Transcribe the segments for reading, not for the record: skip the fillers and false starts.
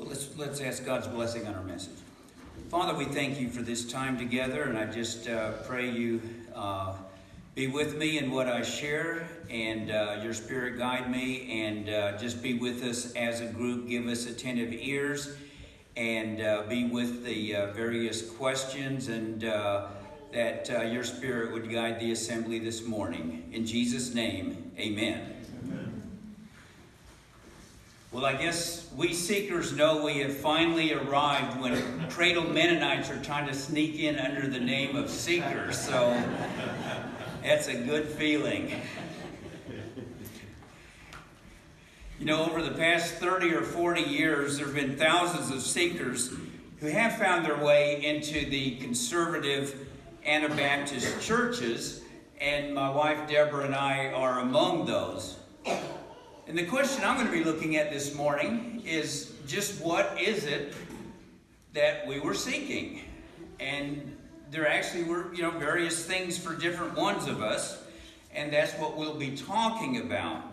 Well, let's ask God's blessing on our message. Father, we thank you for this time together, and I just pray you be with me in what I share, and your Spirit guide me, and just be with us as a group. Give us attentive ears, and be with the various questions, and that your Spirit would guide the assembly this morning. In Jesus' name, amen. Well, I guess we seekers know we have finally arrived when cradle Mennonites are trying to sneak in under the name of seekers, so that's a good feeling. You know, over the past 30 or 40 years, there have been thousands of seekers who have found their way into the conservative Anabaptist churches, and my wife Deborah and I are among those. And the question I'm going to be looking at this morning is just what is it that we were seeking? And there actually were, various things for different ones of us, and that's what we'll be talking about.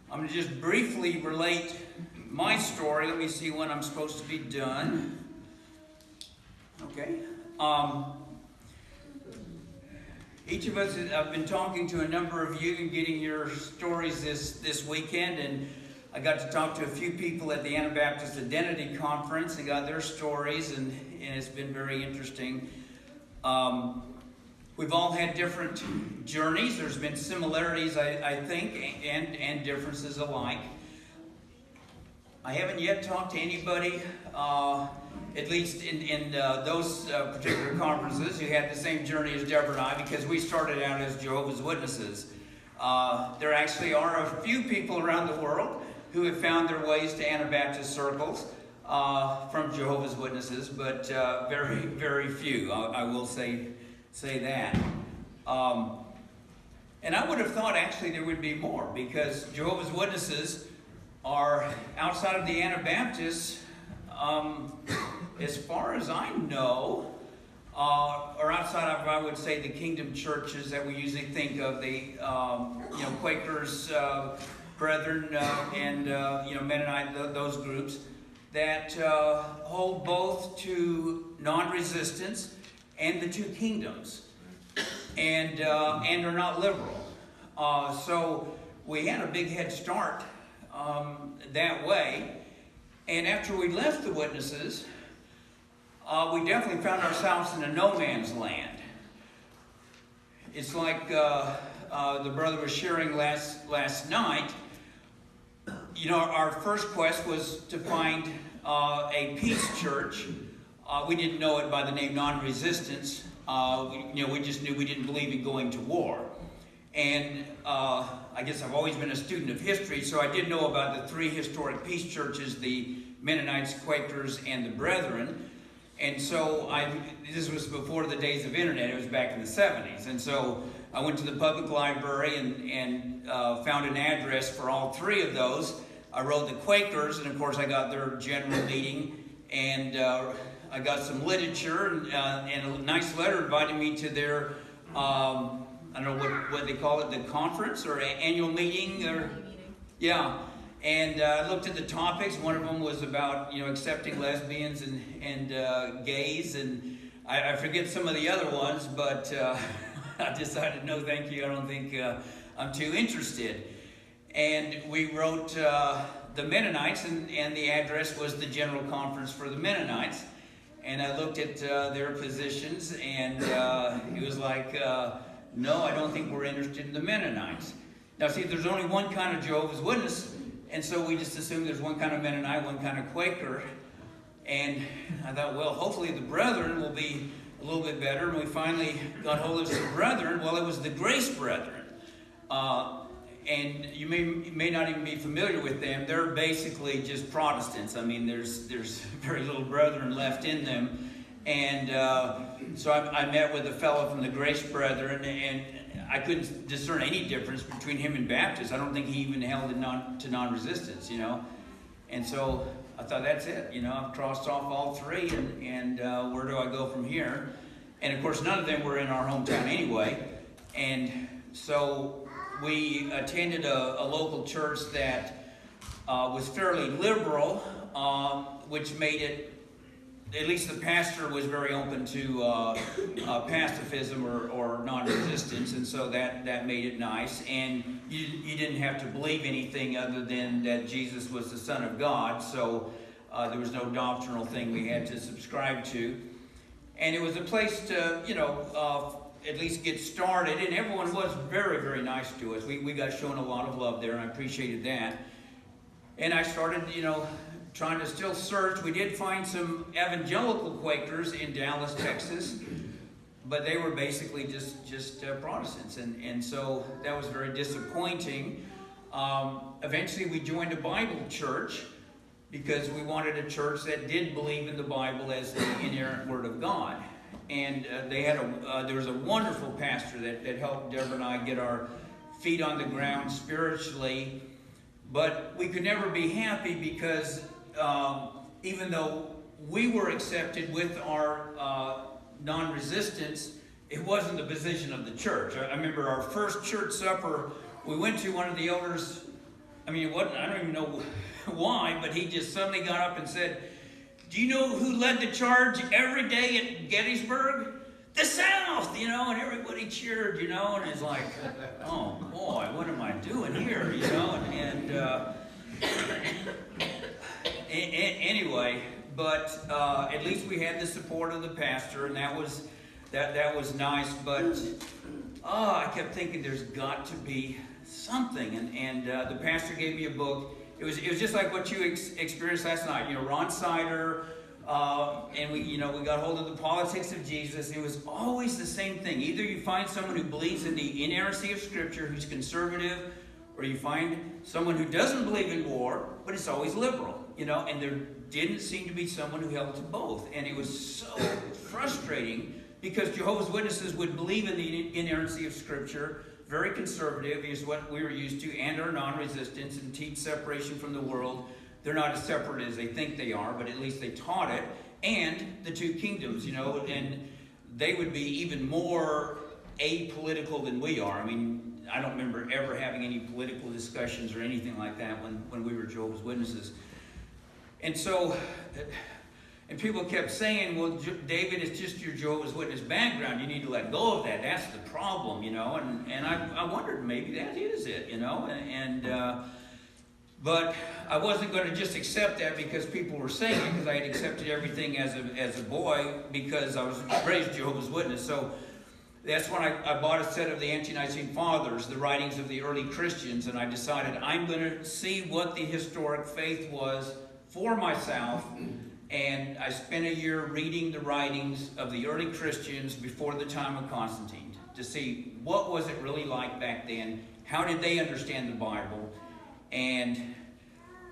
I'm going to just briefly relate my story. Let me see when I'm supposed to be done. Okay. Each of us, I've been talking to a number of you and getting your stories this weekend, and I got to talk to a few people at the Anabaptist Identity Conference and got their stories, and it's been very interesting. We've all had different journeys. There's been similarities, I think, and differences alike. I haven't yet talked to anybody, at least in those particular conferences, who had the same journey as Deborah and I, because we started out as Jehovah's Witnesses. There actually are a few people around the world who have found their ways to Anabaptist circles from Jehovah's Witnesses, but very, very few. I will say that. And I would have thought actually there would be more, because Jehovah's Witnesses are outside of the Anabaptists, as far as I know, or outside of, I would say, the kingdom churches that we usually think of, the Quakers, Brethren, and Mennonite, those groups that hold both to non-resistance and the two kingdoms, and are not liberal. So we had a big head start that way. And after we left the Witnesses, we definitely found ourselves in a no man's land. It's like the brother was sharing last night. Our first quest was to find a peace church. We didn't know it by the name non-resistance. We just knew we didn't believe in going to war. And I guess I've always been a student of history, so I did know about the three historic peace churches, the Mennonites, Quakers, and the Brethren. And so this was before the days of internet. It was back in the 70s. And so I went to the public library and found an address for all three of those. I wrote the Quakers, and of course I got their general meeting, and I got some literature and a nice letter inviting me to their I don't know what they call it, the conference or annual meeting, or yeah. And I looked at the topics. One of them was about accepting lesbians and gays, and I forget some of the other ones, but I decided no, thank you. I don't think I'm too interested. And we wrote the Mennonites, and the address was the General Conference for the Mennonites. And I looked at their positions, and it was like, no, I don't think we're interested in the Mennonites. Now, see, there's only one kind of Jehovah's Witness, and so we just assumed there's one kind of Mennonite, one kind of Quaker. And I thought, well, hopefully the Brethren will be a little bit better. And we finally got hold of some Brethren. Well, it was the Grace Brethren. And you may not even be familiar with them. They're basically just Protestants. I mean, there's very little Brethren left in them. And so I met with a fellow from the Grace Brethren, and I couldn't discern any difference between him and Baptists. I don't think he even held it to non-resistance, And so I thought, that's it. I've crossed off all three, and where do I go from here? And of course, none of them were in our hometown anyway. And so we attended a local church that was fairly liberal, which made it, at least the pastor was very open to pacifism or non-resistance, and so that made it nice. And you didn't have to believe anything other than that Jesus was the Son of God, so there was no doctrinal thing we had to subscribe to. And it was a place to, at least get started, and everyone was very, very nice to us. We got shown a lot of love there, and I appreciated that. And I started, trying to still search. We did find some evangelical Quakers in Dallas, Texas, but they were basically just Protestants, and so that was very disappointing. Eventually we joined a Bible church because we wanted a church that did believe in the Bible as the inerrant Word of God. And there was a wonderful pastor that helped Deborah and I get our feet on the ground spiritually, but we could never be happy because even though we were accepted with our non-resistance, it wasn't the position of the church. I remember our first church supper, we went to one of the elders. I mean, it wasn't, I don't even know why, but he just suddenly got up and said, "Do you know who led the charge every day at Gettysburg? The South," and everybody cheered, and it's like, oh boy, what am I doing here, anyway, but at least we had the support of the pastor, and that was nice. But I kept thinking there's got to be something, and the pastor gave me a book. It was just like what you experienced last night. Ron Sider, and we got hold of the politics of Jesus. It was always the same thing. Either you find someone who believes in the inerrancy of Scripture, who's conservative, or you find someone who doesn't believe in war, but it's always liberal. And there didn't seem to be someone who held to both. And it was so frustrating because Jehovah's Witnesses would believe in the inerrancy of Scripture, very conservative is what we were used to, and our non-resistance, and teach separation from the world. They're not as separate as they think they are, but at least they taught it. And the two kingdoms, and they would be even more apolitical than we are. I mean, I don't remember ever having any political discussions or anything like that when we were Jehovah's Witnesses. And so, and people kept saying, "Well, David, it's just your Jehovah's Witness background. You need to let go of that. That's the problem, And I wondered, maybe that is it, but I wasn't going to just accept that because people were saying it, because I had accepted everything as a boy because I was raised Jehovah's Witness. So that's when I bought a set of the Ante-Nicene Fathers, the writings of the early Christians, and I decided I'm going to see what the historic faith was for myself. And I spent a year reading the writings of the early Christians before the time of Constantine to see what was it really like back then, how did they understand the Bible, and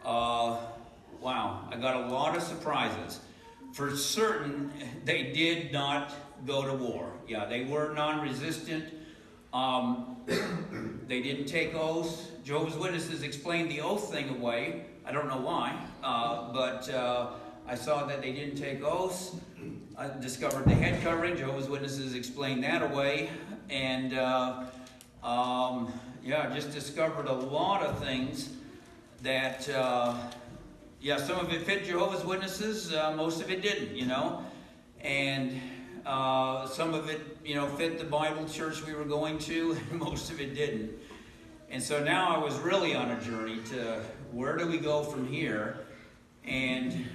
wow, I got a lot of surprises. For certain, they did not go to war. Yeah, they were non-resistant. They didn't take oaths. Jehovah's Witnesses explained the oath thing away. I don't know why, but I saw that they didn't take oaths. I discovered the head covering. Jehovah's Witnesses explained that away. And just discovered a lot of things that, some of it fit Jehovah's Witnesses, most of it didn't, And some of it, fit the Bible church we were going to, and most of it didn't. And so now I was really on a journey to where do we go from here? And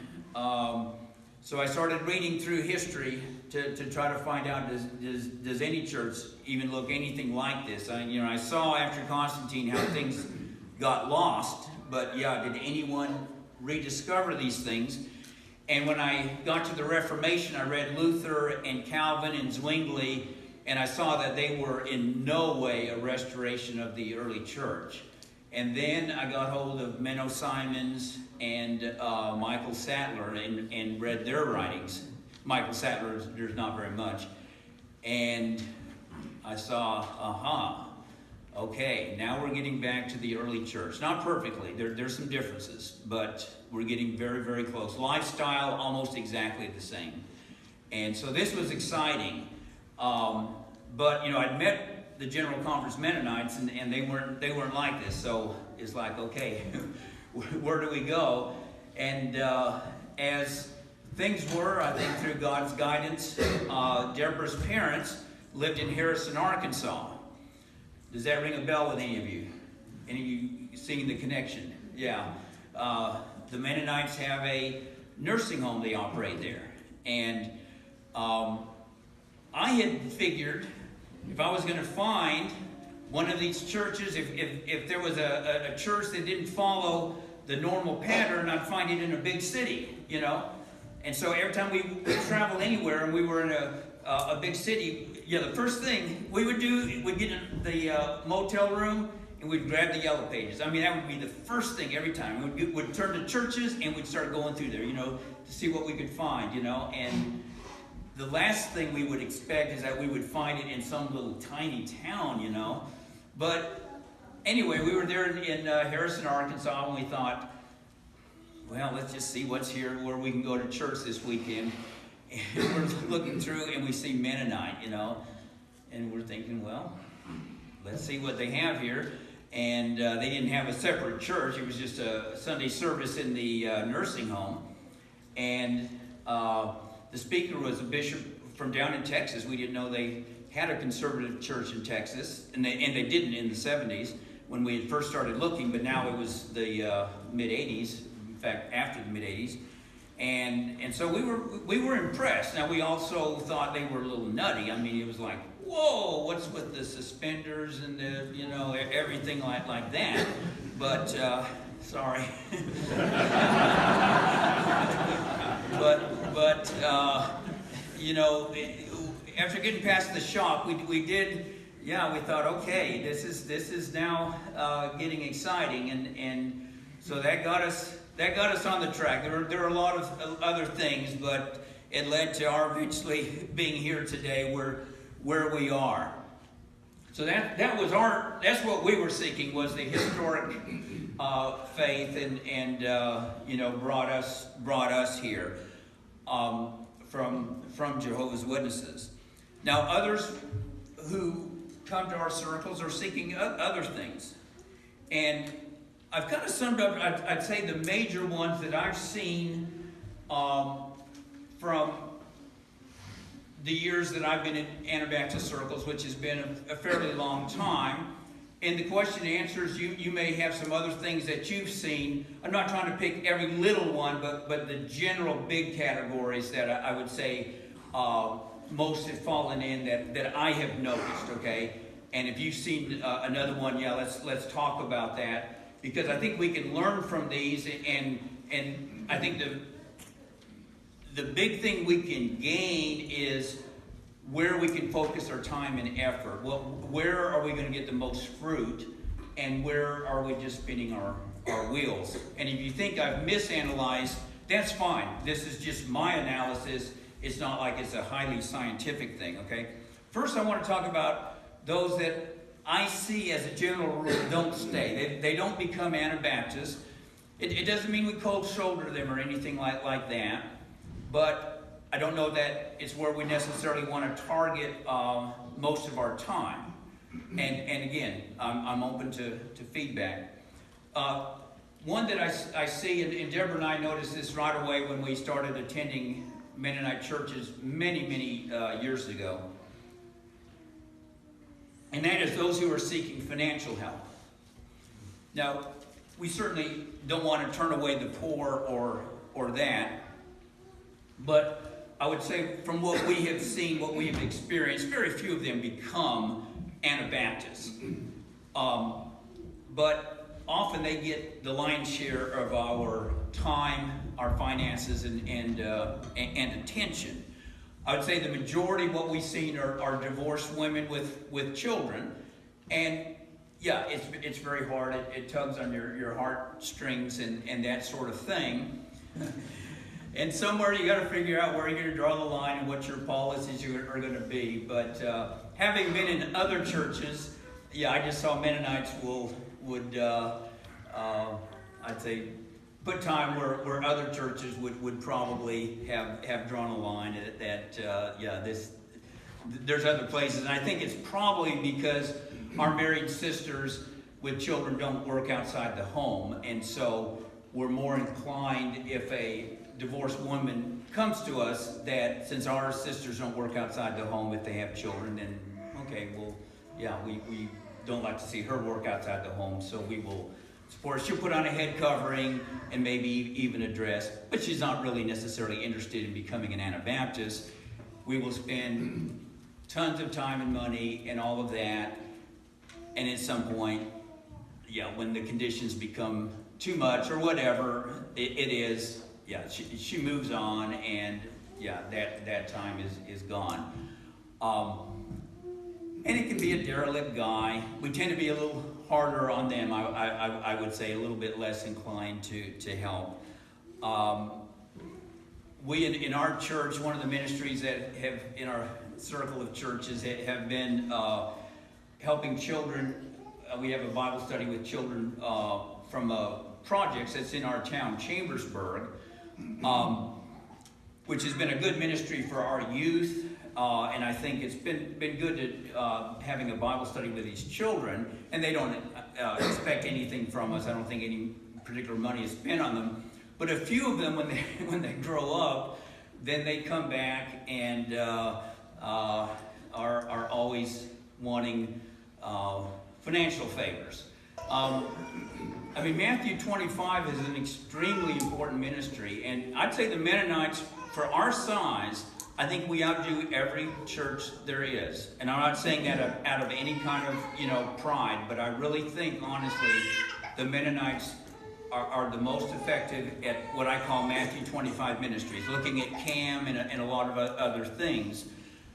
so I started reading through history to try to find out, does any church even look anything like this? I saw after Constantine how things got lost, but did anyone rediscover these things? And when I got to the Reformation, I read Luther and Calvin and Zwingli, and I saw that they were in no way a restoration of the early church. And then I got hold of Menno Simons and Michael Sattler and read their writings. Michael Sattler, there's not very much. And I saw, okay, now we're getting back to the early church. Not perfectly, there's some differences, but we're getting very, very close. Lifestyle, almost exactly the same. And so this was exciting. But, I'd met the General Conference Mennonites, and they weren't like this. So it's like, okay, where do we go? And as things were, I think through God's guidance, Deborah's parents lived in Harrison, Arkansas. Does that ring a bell with any of you? Any of you seeing the connection? Yeah. The Mennonites have a nursing home they operate there. And I had figured if I was going to find one of these churches, if there was a church that didn't follow the normal pattern, I'd find it in a big city, you know. And so every time we traveled anywhere and we were in a big city, yeah, the first thing we would do, we'd get in the motel room and we'd grab the yellow pages. I mean, that would be the first thing every time. We'd turn to churches and we'd start going through there, you know, to see what we could find, you know. And the last thing we would expect is that we would find it in some little tiny town, you know. But anyway, we were there in Harrison, Arkansas, and we thought, well, let's just see what's here, where we can go to church this weekend. And we're looking through, and we see Mennonite, you know. And we're thinking, well, let's see what they have here. And they didn't have a separate church. It was just a Sunday service in the nursing home. And the speaker was a bishop from down in Texas. We didn't know they had a conservative church in Texas, and they didn't in the 70s when we had first started looking, but now it was the mid-80s, in fact, after the mid-80s. And so we were impressed. Now, we also thought they were a little nutty. I mean, it was like, whoa, what's with the suspenders and the, you know, everything like that. But, sorry. but you know, after getting past the shop, we did, yeah, we thought, okay, this is now getting exciting, and so that got us on the track. There are a lot of other things, but it led to our eventually being here today where we are. So that's what we were seeking, was the historic faith, and you know, brought us here from Jehovah's Witnesses. Now, others who come to our circles are seeking other things. And I've kind of summed up, I'd say, the major ones that I've seen from the years that I've been in Anabaptist circles, which has been a fairly long time. And the question and answer is, you may have some other things that you've seen. I'm not trying to pick every little one, but the general big categories that I would say most have fallen in that I have noticed, okay? And if you've seen another one, yeah, let's talk about that, because I think we can learn from these, and I think the big thing we can gain is where we can focus our time and effort. Well, where are we going to get the most fruit, and where are we just spinning our wheels? And if you think I've misanalyzed, that's fine. This is just my analysis. It's not like it's a highly scientific thing, okay? First, I want to talk about those that I see as a general rule don't stay. They don't become Anabaptists. It doesn't mean we cold shoulder them or anything like that, but I don't know that it's where we necessarily want to target most of our time. And again, I'm open to feedback. One that I see, and Deborah and I noticed this right away when we started attending Mennonite churches many years ago, and that is those who are seeking financial help. Now, we certainly don't want to turn away the poor or that, but I would say from what we have seen, what we have experienced, very few of them become Anabaptists. But often they get the lion's share of our time, our finances, and attention. I would say the majority of what we've seen are divorced women with children. And yeah, it's very hard. It tugs on your heartstrings and that sort of thing. And somewhere you got to figure out where you're going to draw the line and what your policies are going to be. But having been in other churches, yeah, I just saw Mennonites would I'd say put time where other churches would probably have drawn a line that there's other places. And I think it's probably because our married sisters with children don't work outside the home, and so we're more inclined if a divorced woman comes to us that since our sisters don't work outside the home if they have children, then okay, well, yeah, we don't like to see her work outside the home, so we will support. She'll put on a head covering and maybe even a dress, but she's not really necessarily interested in becoming an Anabaptist. We will spend tons of time and money and all of that, and at some point, yeah, when the conditions become too much or whatever it is, yeah, she moves on, and yeah, that time is gone. And it can be a derelict guy. We tend to be a little harder on them. I would say a little bit less inclined to help. We in our church, one of the ministries that have in our circle of churches have been helping children. We have a Bible study with children from projects that's in our town, Chambersburg, which has been a good ministry for our youth. And I think it's been good to having a Bible study with these children, and they don't expect anything from us. I don't think any particular money is spent on them. But a few of them, when they grow up, then they come back and are always wanting financial favors. I mean, Matthew 25 is an extremely important ministry, and I'd say the Mennonites, for our size, I think we outdo every church there is. And I'm not saying that out of any kind of, pride, but I really think, honestly, the Mennonites are the most effective at what I call Matthew 25 ministries, looking at CAM and a lot of other things.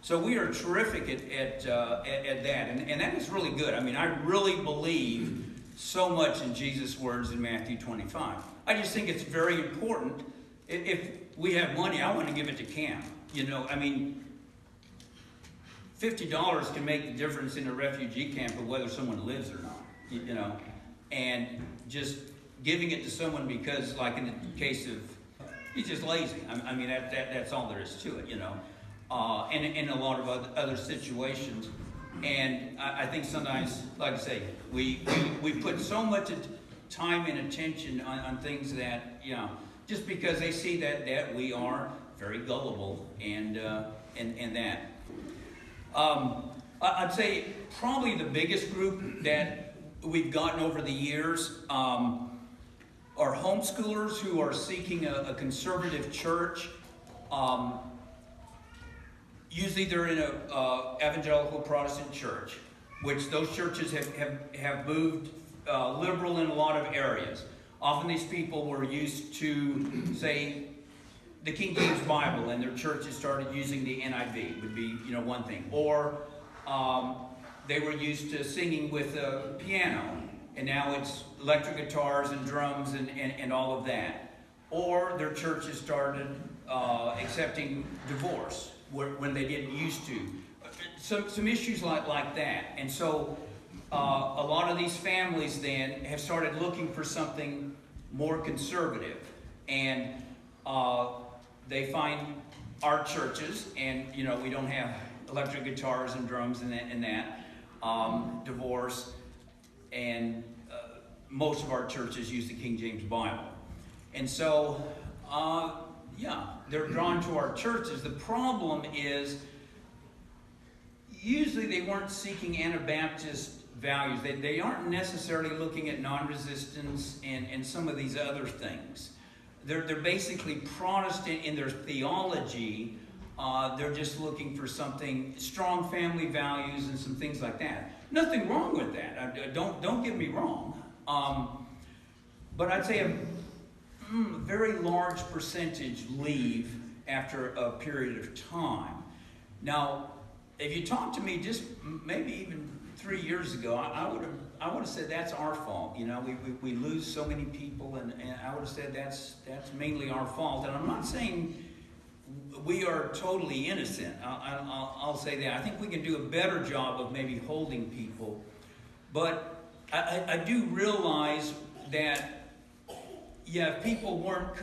So we are terrific at that, and that is really good. I mean, I really believe so much in Jesus' words in Matthew 25. I just think it's very important. If we have money, I want to give it to CAM. I mean, $50 can make the difference in a refugee camp of whether someone lives or not, and just giving it to someone because, like in the case of, he's just lazy. I mean, that's all there is to it, and in a lot of other situations. And I think sometimes, like I say, we put so much time and attention on things that, just because they see that we are very gullible and that. I'd say probably the biggest group that we've gotten over the years are homeschoolers who are seeking a conservative church. Usually they're in a evangelical Protestant church, which those churches have moved liberal in a lot of areas. Often these people were used to, say, the King James Bible, and their churches started using the NIV, would be one thing. Or they were used to singing with a piano, and now it's electric guitars and drums and all of that. Or their churches started accepting divorce when they didn't used to. Some issues like that. And so a lot of these families then have started looking for something more conservative. And they find our churches, and we don't have electric guitars and drums and that, divorce, and most of our churches use the King James Bible. And so, they're drawn to our churches. The problem is, usually they weren't seeking Anabaptist values. They aren't necessarily looking at non-resistance and some of these other things. They're basically Protestant in their theology. They're just looking for something, strong family values and some things like that. Nothing wrong with that. Don't get me wrong. But I'd say a very large percentage leave after a period of time. Now, if you talked to me just maybe even 3 years ago, I would have said that's our fault. We lose so many people, and I would have said that's mainly our fault. And I'm not saying we are totally innocent. I'll say that. I think we can do a better job of maybe holding people. But I do realize that, if people aren't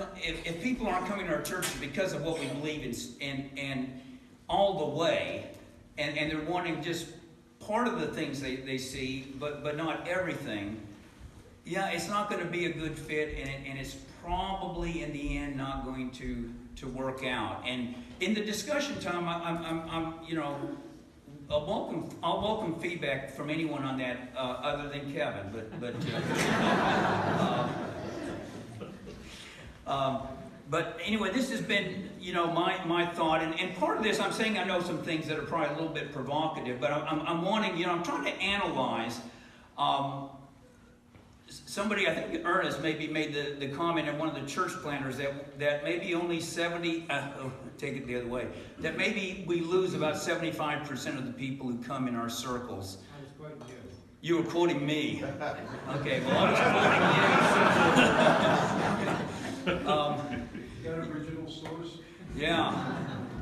coming to our churches because of what we believe in and all the way, and they're wanting just part of the things they see, but not everything, yeah, it's not going to be a good fit, and it's probably in the end not going to work out. And in the discussion time, I'm I'll welcome feedback from anyone on that other than Kevin, but anyway, this has been, my thought, and part of this, I'm saying I know some things that are probably a little bit provocative, but I'm wanting, I'm trying to analyze. Somebody, I think Ernest, maybe made the comment in one of the church planners that maybe only 70, take it the other way, that maybe we lose about 75% of the people who come in our circles. I was quoting you. You were quoting me. Okay, well, I was quoting you. That original source? Yeah.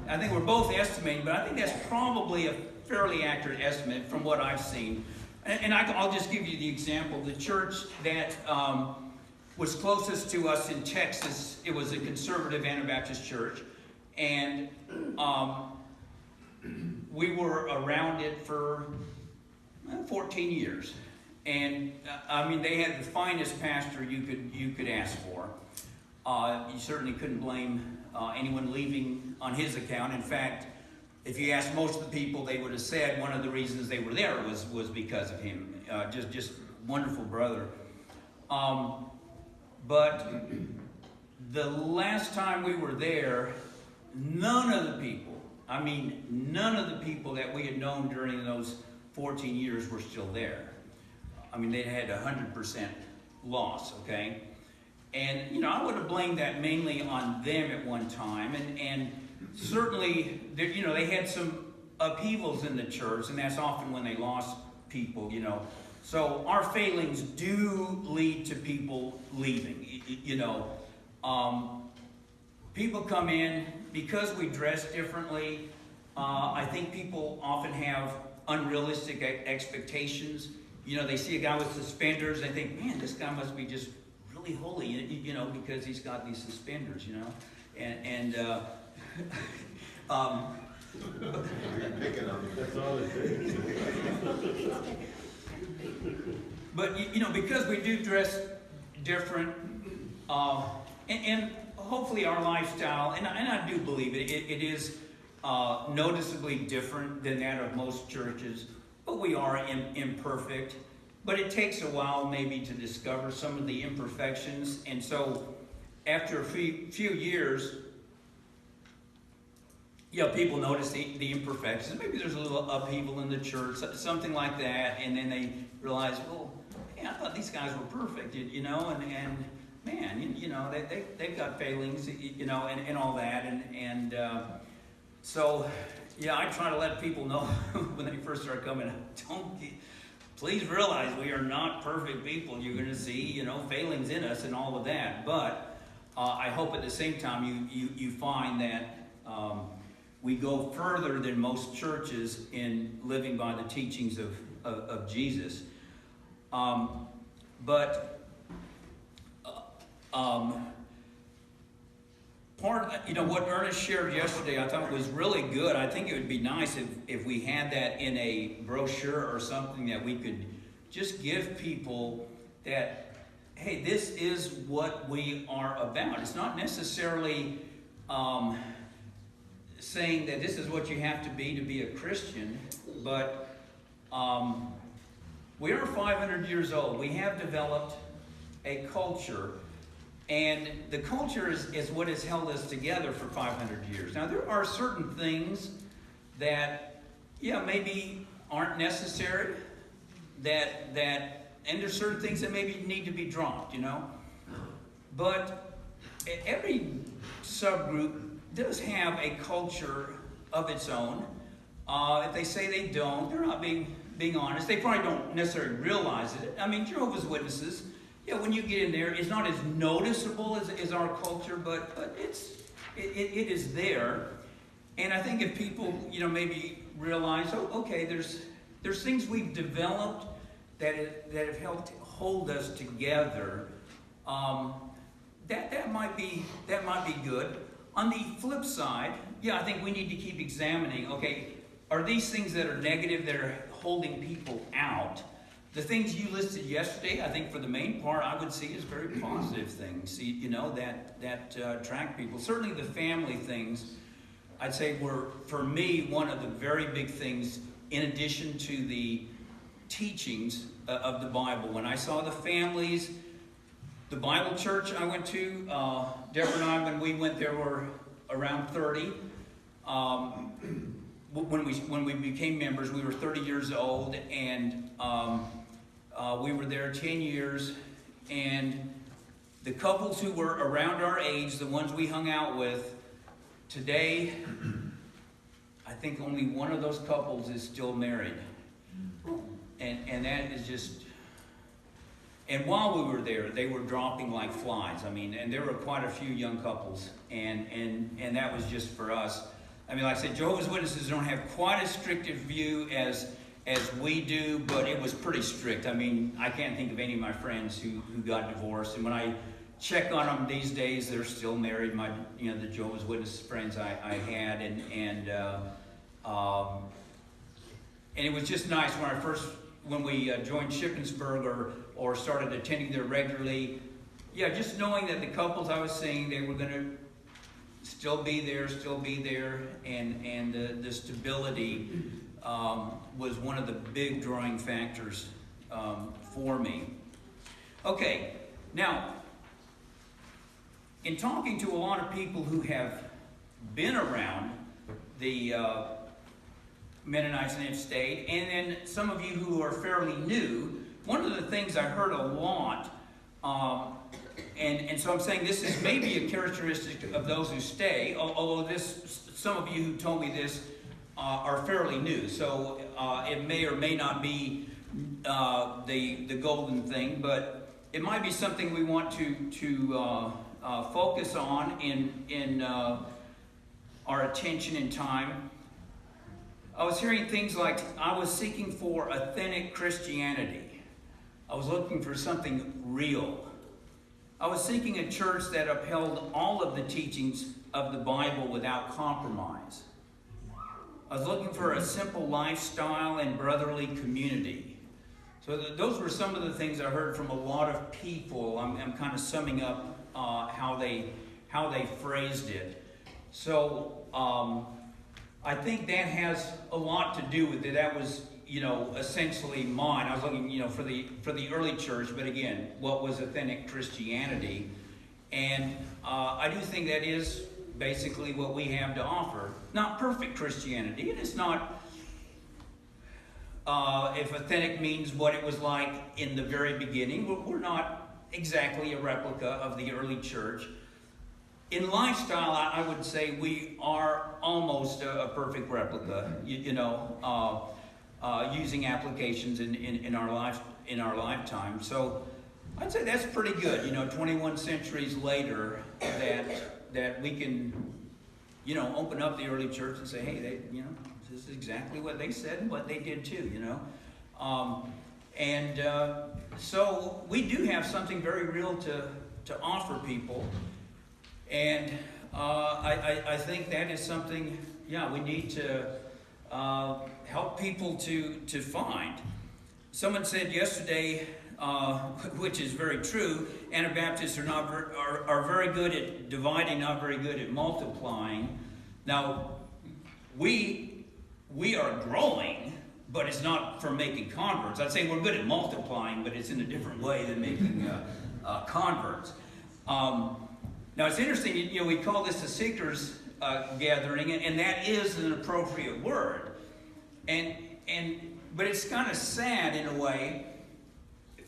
I think we're both estimating, but I think that's probably a fairly accurate estimate from what I've seen. And I'll just give you the example. The church that was closest to us in Texas, it was a conservative Anabaptist church. And we were around it for 14 years. And they had the finest pastor you could ask for. You certainly couldn't blame anyone leaving on his account. In fact, if you ask most of the people, they would have said one of the reasons they were there was because of him. Just wonderful brother. But the last time we were there, none of the people that we had known during those 14 years were still there. They had 100% loss, okay? And, I would have blamed that mainly on them at one time. And certainly, they had some upheavals in the church, and that's often when they lost people, So our failings do lead to people leaving, People come in because we dress differently. I think people often have unrealistic expectations. They see a guy with suspenders, and they think, man, this guy must be just really holy, because he's got these suspenders, and That's all it takes. But because we do dress different, and hopefully our lifestyle, and I do believe it is noticeably different than that of most churches, but we are imperfect. But it takes a while maybe to discover some of the imperfections, and so after a few years, people notice the imperfections. Maybe there's a little upheaval in the church, something like that, and then they realize, well, I thought these guys were perfect, and man, they've got failings, and all that, and so, I try to let people know when they first start coming, please realize we are not perfect people. You're going to see, failings in us and all of that, but I hope at the same time you find that we go further than most churches in living by the teachings of Jesus. What Ernest shared yesterday, I thought was really good. I think it would be nice if we had that in a brochure or something that we could just give people that, hey, this is what we are about. It's not necessarily saying that this is what you have to be a Christian, but we are 500 years old. We have developed a culture, and the culture is what has held us together for 500 years. Now, there are certain things that, maybe aren't necessary, and there's certain things that maybe need to be dropped, But every subgroup does have a culture of its own. If they say they don't, they're not being honest. They probably don't necessarily realize it. Jehovah's Witnesses, when you get in there, it's not as noticeable as our culture, but it is there. And I think if people, maybe realize, okay, there's things we've developed that have helped hold us together. That might be good. On the flip side, I think we need to keep examining, okay, are these things that are negative, that are holding people out. The things you listed yesterday, I think for the main part, I would see as very positive things, you know, that attract people. Certainly the family things, I'd say were, for me, one of the very big things in addition to the teachings of the Bible. When I saw the families, the Bible church I went to, Deborah and I, when we went there, were around 30. When we became members, we were 30 years old, and we were there 10 years. And the couples who were around our age, the ones we hung out with, today, I think only one of those couples is still married. And that is just... And while we were there, they were dropping like flies. I mean, and there were quite a few young couples, and that was just for us. I mean, like I said, Jehovah's Witnesses don't have quite as strict a view as we do, but it was pretty strict. I mean, I can't think of any of my friends who got divorced, and when I check on them these days, they're still married. My, you know, the Jehovah's Witness friends I had, and it was just nice when we joined Shippensburg or started attending there regularly. Yeah, just knowing that the couples I was seeing, they were going to still be there, and the stability was one of the big drawing factors for me. Okay, now, in talking to a lot of people who have been around the Mennonites and have stayed, and then some of you who are fairly new, one of the things I heard a lot, and so I'm saying this is maybe a characteristic of those who stay, although some of you who told me this are fairly new, so it may or may not be the golden thing, but it might be something we want to focus on in our attention and time. I was hearing things like, I was seeking for authentic Christianity. I was looking for something real. I was seeking a church that upheld all of the teachings of the Bible without compromise. I was looking for a simple lifestyle and brotherly community. So those were some of the things I heard from a lot of people. I'm kind of summing up how they phrased it. So I think that has a lot to do with it. That was, you know, essentially mine. I was looking, you know, for the early church, but again, what was authentic Christianity? And I do think that is basically what we have to offer. Not perfect Christianity. It is not, if authentic means what it was like in the very beginning, we're not exactly a replica of the early church. In lifestyle, I would say we are almost a perfect replica, using applications in our lifetime. So I'd say that's pretty good. 21 centuries later, that we can, open up the early church and say, hey, this is exactly what they said and what they did too. So we do have something very real to offer people. And I think that is something, we need to help people to find. Someone said yesterday, which is very true, Anabaptists are very good at dividing, not very good at multiplying. Now, we are growing, but it's not for making converts. I'd say we're good at multiplying, but it's in a different way than making converts. Now it's interesting, we call this a seekers gathering, and that is an appropriate word. But it's kind of sad in a way.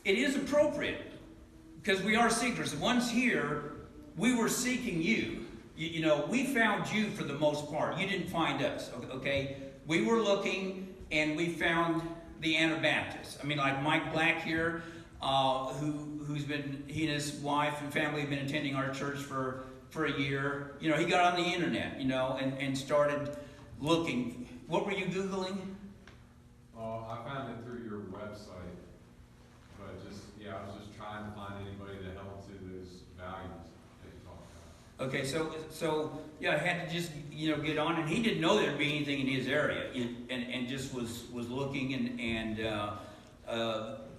It is appropriate because we are seekers. Once here, we were seeking you. We found you for the most part. You didn't find us, okay? We were looking, and we found the Anabaptists. I mean, like Mike Black here, he and his wife and family have been attending our church for a year. He got on the internet, and started looking. What were you Googling? I found it through your website, but I was just trying to find anybody that held to those values that you talked Okay, so yeah, I had to just get on, and he didn't know there'd be anything in his area, and just was looking, and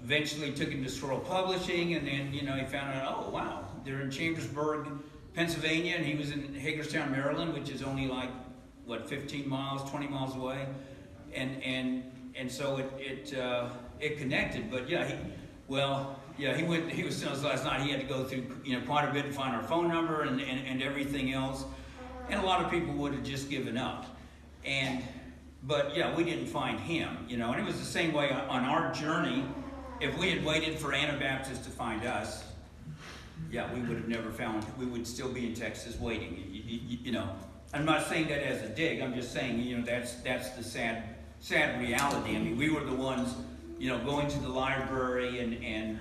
eventually took him to Squirrel Publishing, and then he found out, oh wow, they're in Chambersburg, Pennsylvania, and he was in Hagerstown, Maryland, which is only like 15 miles, 20 miles away, and so it connected. But yeah, he was telling us last night he had to go through quite a bit to find our phone number and everything else, and a lot of people would have just given up. But yeah, we didn't find him, and it was the same way on our journey. If we had waited for Anabaptists to find us, yeah, we would have never found. We would still be in Texas waiting. I'm not saying that as a dig. I'm just saying that's the sad reality. I mean, we were the ones going to the library and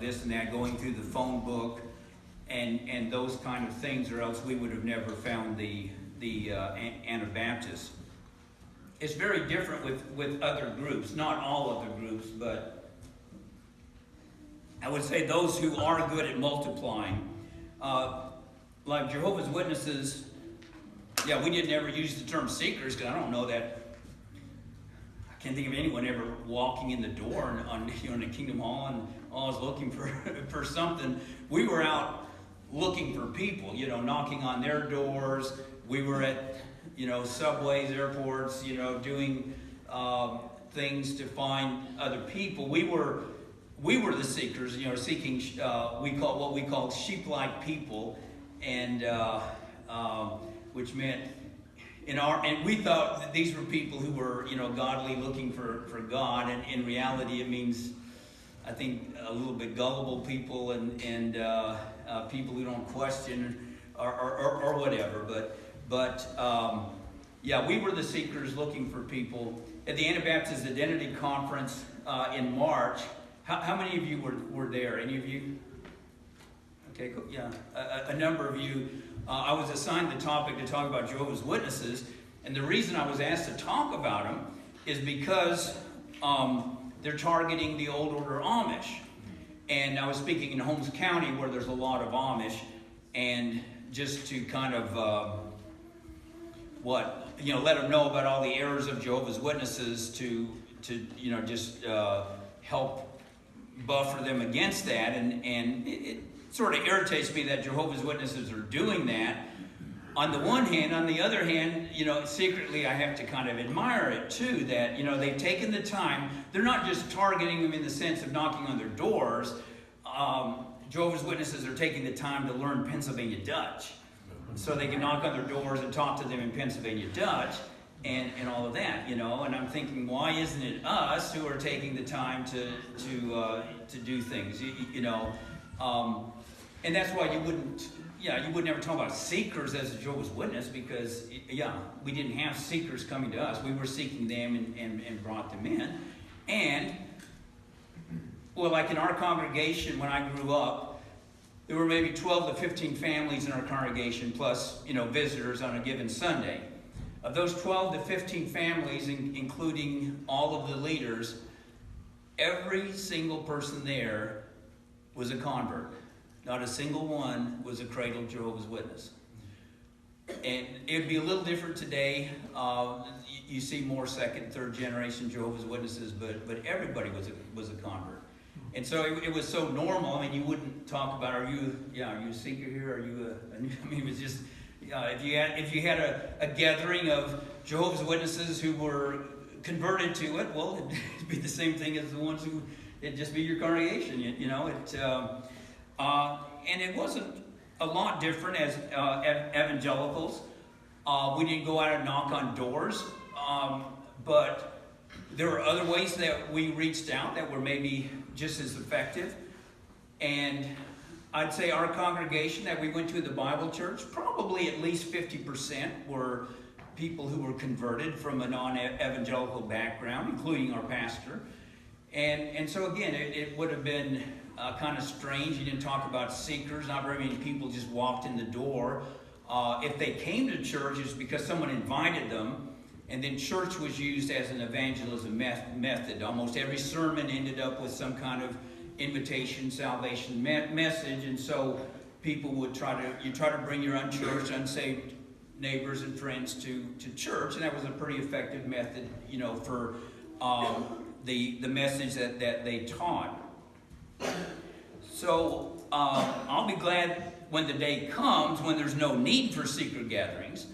this and that, going through the phone book and those kind of things, or else we would have never found the Anabaptists. It's very different with other groups, not all other groups, but I would say those who are good at multiplying, like Jehovah's Witnesses. Yeah, we didn't ever use the term seekers, because I don't know that. I can't think of anyone ever walking in the door in a Kingdom Hall and always looking for something. We were out looking for people, knocking on their doors. We were at subways, airports, doing things to find other people. We were the seekers, seeking what we called sheep-like people, and which meant and we thought that these were people who were godly, looking for God, and in reality it means, I think, a little bit gullible people and people who don't question or whatever. But yeah, we were the seekers looking for people. At the Anabaptist Identity Conference in March, how many of you were there? Any of you? Okay, cool. Yeah, a number of you. I was assigned the topic to talk about Jehovah's Witnesses, and the reason I was asked to talk about them is because they're targeting the Old Order Amish. And I was speaking in Holmes County, where there's a lot of Amish, and just to kind of let them know about all the errors of Jehovah's Witnesses, to just help buffer them against that, and it sort of irritates me that Jehovah's Witnesses are doing that. On the one hand, on the other hand, secretly I have to kind of admire it too, that, they've taken the time. They're not just targeting them in the sense of knocking on their doors. Jehovah's Witnesses are taking the time to learn Pennsylvania Dutch, so they can knock on their doors and talk to them in Pennsylvania Dutch and all of that, and I'm thinking, why isn't it us who are taking the time to do things, and that's why you wouldn't ever talk about seekers as a Jehovah's Witness, because, we didn't have seekers coming to us. We were seeking them and brought them in. And, well, like in our congregation when I grew up, there were maybe 12 to 15 families in our congregation, plus, visitors on a given Sunday. Of those 12 to 15 families, including all of the leaders, every single person there was a convert. Not a single one was a cradled Jehovah's Witness. And it would be a little different today. You see more second, third generation Jehovah's Witnesses, but everybody was a convert. And so it was so normal. I mean, you wouldn't talk about, are you a seeker here? Are you it was just, if you had a gathering of Jehovah's Witnesses who were converted to it, well, it'd be the same thing as the ones who, it'd just be your congregation, and it wasn't a lot different as evangelicals. We didn't go out and knock on doors, but there were other ways that we reached out that were maybe just as effective. And I'd say our congregation that we went to, the Bible church, probably at least 50% were people who were converted from a non-evangelical background, including our pastor. And so again, it would have been kind of strange. You didn't talk about seekers. Not very many people just walked in the door. If they came to church, it's because someone invited them, and then church was used as an evangelism method. Almost every sermon ended up with some kind of invitation, salvation message, and so people would try to bring your unchurched, unsaved neighbors and friends to church, and that was a pretty effective method, for the message that they taught. So I'll be glad when the day comes when there's no need for secret gatherings.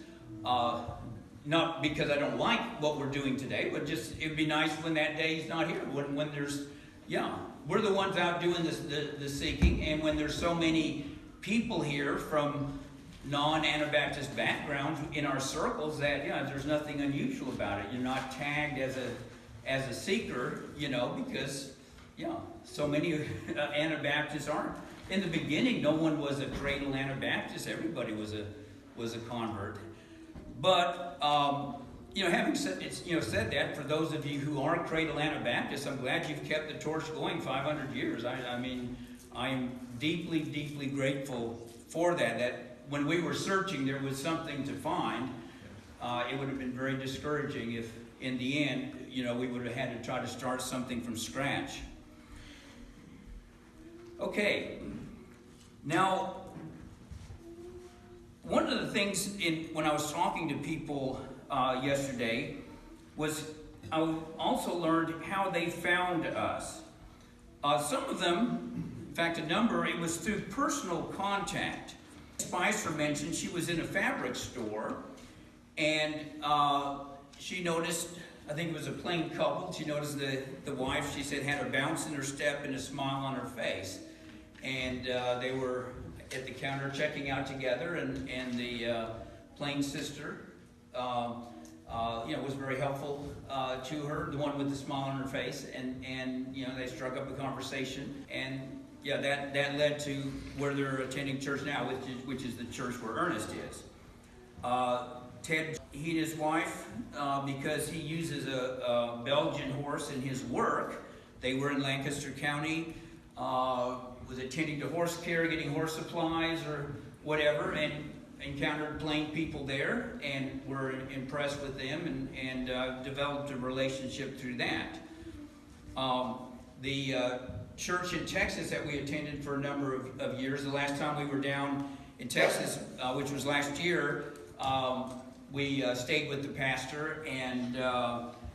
Not because I don't like what we're doing today, but just it'd be nice when that day's not here. When there's, we're the ones out doing the seeking, and when there's so many people here from non-Anabaptist backgrounds in our circles that there's nothing unusual about it. You're not tagged as a seeker, because so many Anabaptists aren't. In the beginning, no one was a cradle Anabaptist. Everybody was a convert. But having said that, for those of you who are cradle Anabaptists, I'm glad you've kept the torch going 500 years. I mean, I am deeply, deeply grateful for that. That when we were searching, there was something to find. It would have been very discouraging if, in the end, we would have had to try to start something from scratch. Okay. Now, one of the things when I was talking to people yesterday was I also learned how they found us. Some of them, in fact a number, it was through personal contact. Spicer mentioned she was in a fabric store, and she noticed, I think it was a plain couple, she noticed the wife, she said, had a bounce in her step and a smile on her face. And they were at the counter checking out together, and the plain sister was very helpful to her, the one with the smile on her face, and they struck up a conversation, and that led to where they're attending church now, which is the church where Ernest is. Ted, he and his wife, because he uses a Belgian horse in his work, they were in Lancaster County, was attending to horse care, getting horse supplies or whatever, and encountered plain people there and were impressed with them and developed a relationship through that. The church in Texas that we attended for a number of years, the last time we were down in Texas, which was last year, we stayed with the pastor, and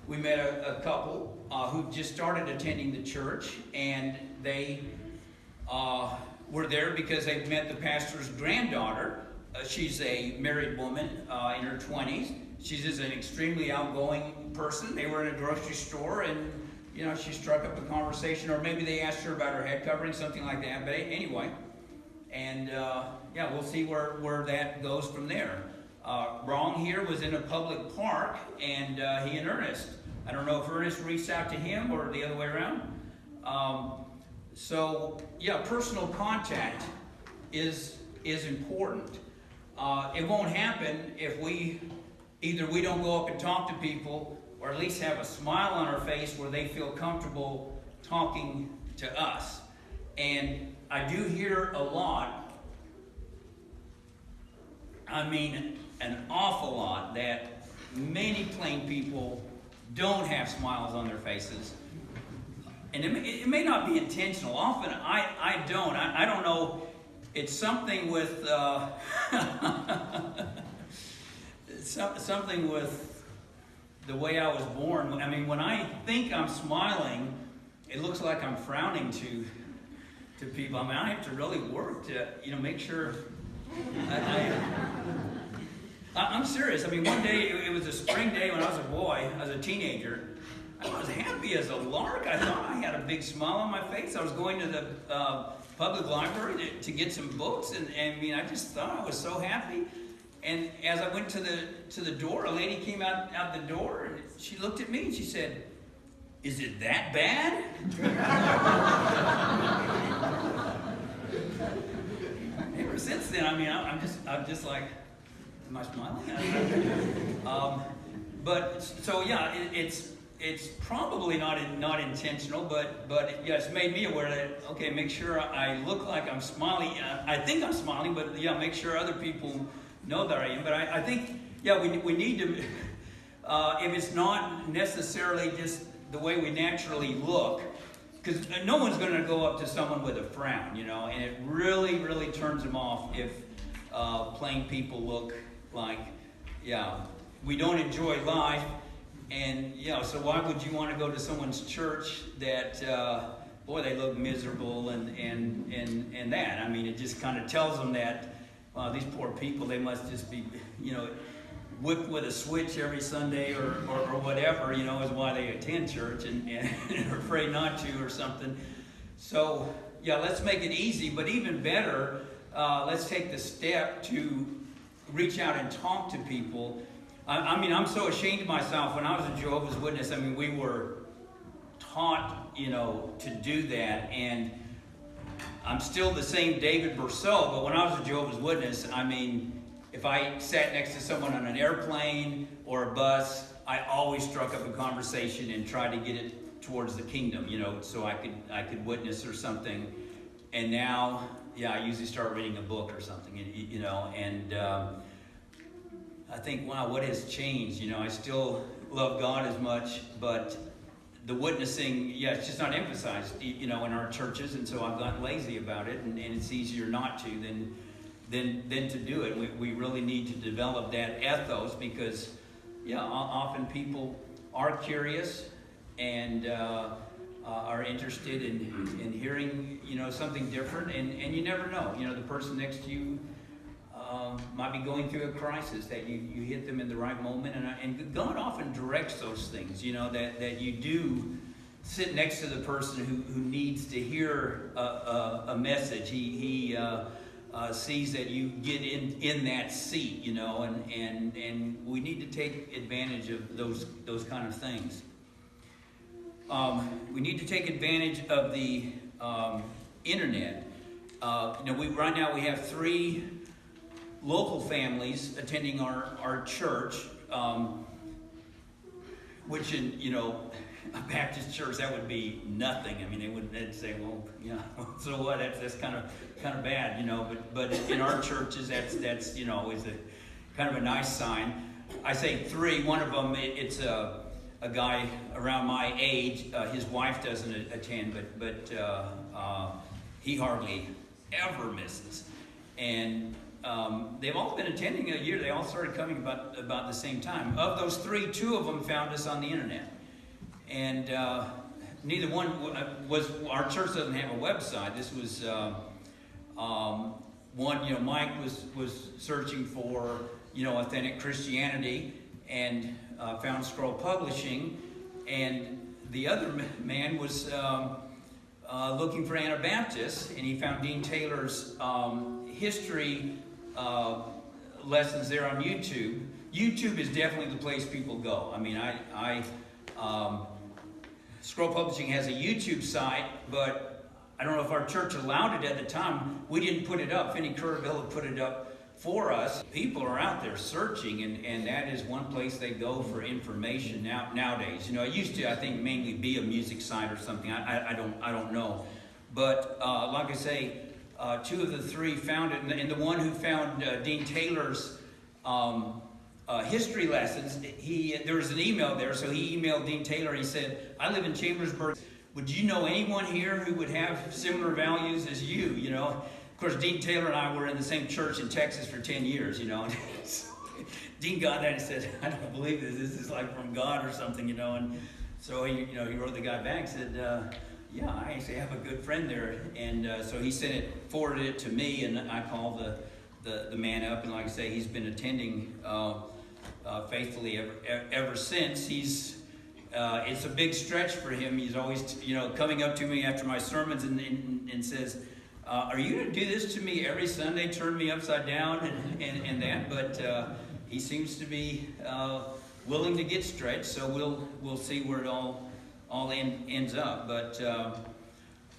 we met a couple who just started attending the church, and they were there because they met the pastor's granddaughter. She's a married woman in her 20s. She's just an extremely outgoing person. They were in a grocery store, and she struck up a conversation, or maybe they asked her about her head covering, something like that. But anyway, and we'll see where that goes from there. Wrong here was in a public park, and he and Ernest. I don't know if Ernest reached out to him or the other way around. Personal contact is important. It won't happen if either we don't go up and talk to people, or at least have a smile on our face where they feel comfortable talking to us. And I do hear a lot, an awful lot, that many plain people don't have smiles on their faces. And it may not be intentional. Often I don't. I don't know. It's something with something with the way I was born. When I think I'm smiling, it looks like I'm frowning to people. I have to really work to make sure. I'm serious. One day, it was a spring day when I was a boy, I was a teenager. I was happy as a lark. I thought I had a big smile on my face. I was going to the public library to get some books, and I just thought I was so happy. And as I went to the door, a lady came out the door, and she looked at me and she said, "Is it that bad?" Ever since then, I'm just like, am I smiling? It's probably not intentional, but it's made me aware that, okay, make sure I look like I'm smiling. I think I'm smiling, but make sure other people know that I am. But I think, we need to, if it's not necessarily just the way we naturally look, because no one's going to go up to someone with a frown, and it really, really turns them off if plain people look like, we don't enjoy life, and so why would you want to go to someone's church that, they look miserable and that? I mean, it just kind of tells them that, these poor people, they must just be, whipped with a switch every Sunday or whatever, is why they attend church and are afraid not to or something. So, let's make it easy, but even better, let's take the step to reach out and talk to people. I'm so ashamed of myself. When I was a Jehovah's Witness, we were taught, to do that, and I'm still the same David Bercot, but when I was a Jehovah's Witness, if I sat next to someone on an airplane or a bus, I always struck up a conversation and tried to get it towards the kingdom, so I could witness or something. And now, I usually start reading a book or something, and I think, wow, what has changed? I still love God as much, but the witnessing, it's just not emphasized, in our churches, and so I've gotten lazy about it, and it's easier not to than to do it. We really need to develop that ethos because, often people are curious and are interested in hearing, something different, and you never know. The person next to you might be going through a crisis, that you hit them in the right moment, and God often directs those things, that you do sit next to the person who needs to hear a message. He sees that you get in that seat, and we need to take advantage of those kind of things. We need to take advantage of the internet. Right now we have 3 local families attending our church, which in a Baptist church that would be nothing. They'd say, well, so what? That's kind of bad, But in our churches, that's always a kind of a nice sign. I say 3. One of them, it's a guy around my age. His wife doesn't attend, but he hardly ever misses. And they've all been attending a year. They all started coming about the same time. Of those 3, 2 of them found us on the internet. And neither one was, our church doesn't have a website. This was one, Mike was searching for, authentic Christianity and found Scroll Publishing. And the other man was looking for Anabaptists, and he found Dean Taylor's history lessons there on YouTube. YouTube is definitely the place people go. Scroll Publishing has a YouTube site, but I don't know if our church allowed it at the time. We didn't put it up. Finney Curraville put it up for us. People are out there searching, and that is one place they go for information nowadays. It used to, I think, mainly be a music site or something. I don't know. But like I say, 2 of the 3 found it, and the one who found Dean Taylor's history lessons, there was an email there, so he emailed Dean Taylor. He said, I live in Chambersburg. Would you know anyone here who would have similar values as you? Of course, Dean Taylor and I were in the same church in Texas for 10 years, Dean got that and said, I don't believe this. This is like from God or something, And so he wrote the guy back and said, I actually have a good friend there. And so he forwarded it to me, and I called the man up, and like I say, he's been attending faithfully ever since. It's a big stretch for him. He's always, coming up to me after my sermons and says, are you going to do this to me every Sunday, turn me upside down and that? But he seems to be willing to get stretched, so we'll see where it all ends up. But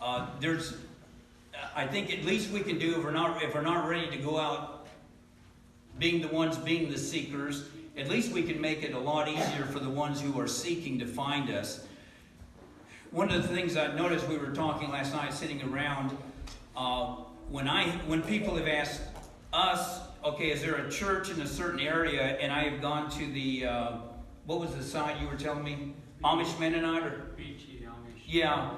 I think at least we can do, if we're not ready to go out being the seekers, at least we can make it a lot easier for the ones who are seeking to find us. One of the things I noticed, we were talking last night sitting around, when people have asked us, okay, is there a church in a certain area, and I have gone to the, what was the site you were telling me? Amish Mennonite? Or? Beachy Amish. Yeah.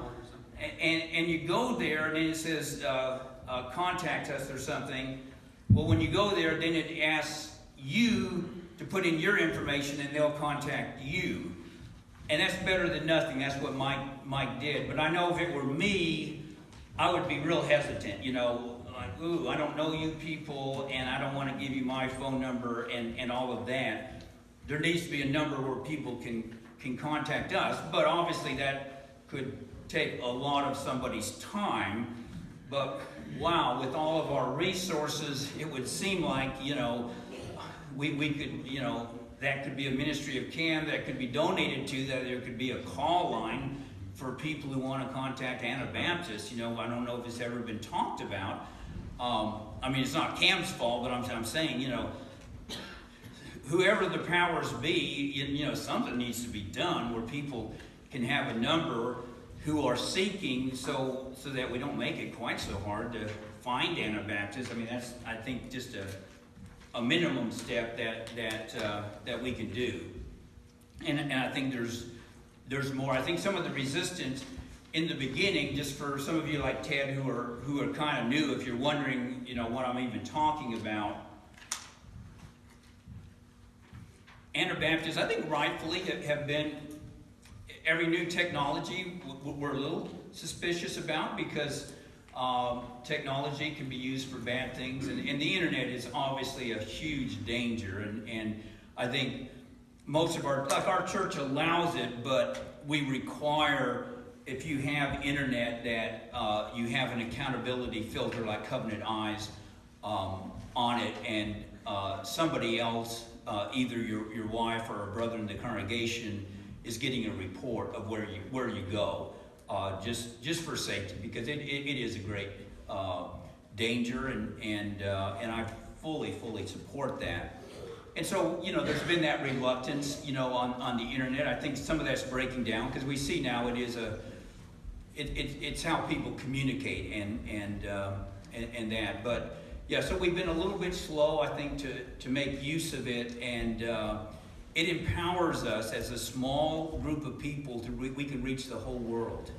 and you go there and then it says contact us or something. Well, when you go there, then it asks you to put in your information and they'll contact you. And that's better than nothing. That's what Mike did. But I know if it were me, I would be real hesitant, like, ooh, I don't know you people, and I don't want to give you my phone number and all of that. There needs to be a number where people can contact us, but obviously that could take a lot of somebody's time. But wow, with all of our resources, it would seem like, we could, that could be a ministry of CAM that could be donated to, that there could be a call line for people who want to contact Anabaptists. I don't know if it's ever been talked about. It's not CAM's fault, but I'm saying, whoever the powers be, something needs to be done where people can have a number who are seeking, so that we don't make it quite so hard to find Anabaptists. That's, I think, just a minimum step that we can do. And I think there's more. I think some of the resistance in the beginning, just for some of you like Ted who are kind of new, if you're wondering, what I'm even talking about, Anabaptists, I think rightfully have been, every new technology we're a little suspicious about, because technology can be used for bad things, and the internet is obviously a huge danger, and I think most of our church allows it, but we require, if you have internet, that you have an accountability filter like Covenant Eyes on it, and somebody else, either your wife or a brother in the congregation, is getting a report of where you go, just for safety, because it is a great danger, and I fully support that. And so, there's been that reluctance, on the internet. I think some of that's breaking down, because we see now it's how people communicate and that. But yeah, so we've been a little bit slow, I think, to make use of it, and it empowers us as a small group of people we can reach the whole world.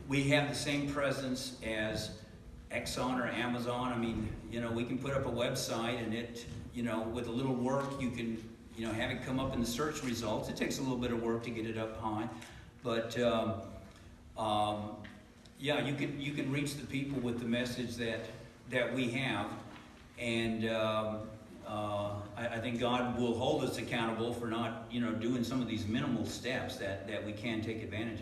We have the same presence as Exxon or Amazon. We can put up a website, and it, with a little work, you can, have it come up in the search results. It takes a little bit of work to get it up high, but yeah, you can reach the people with the message that we have, and I think God will hold us accountable for not, doing some of these minimal steps that we can take advantage of.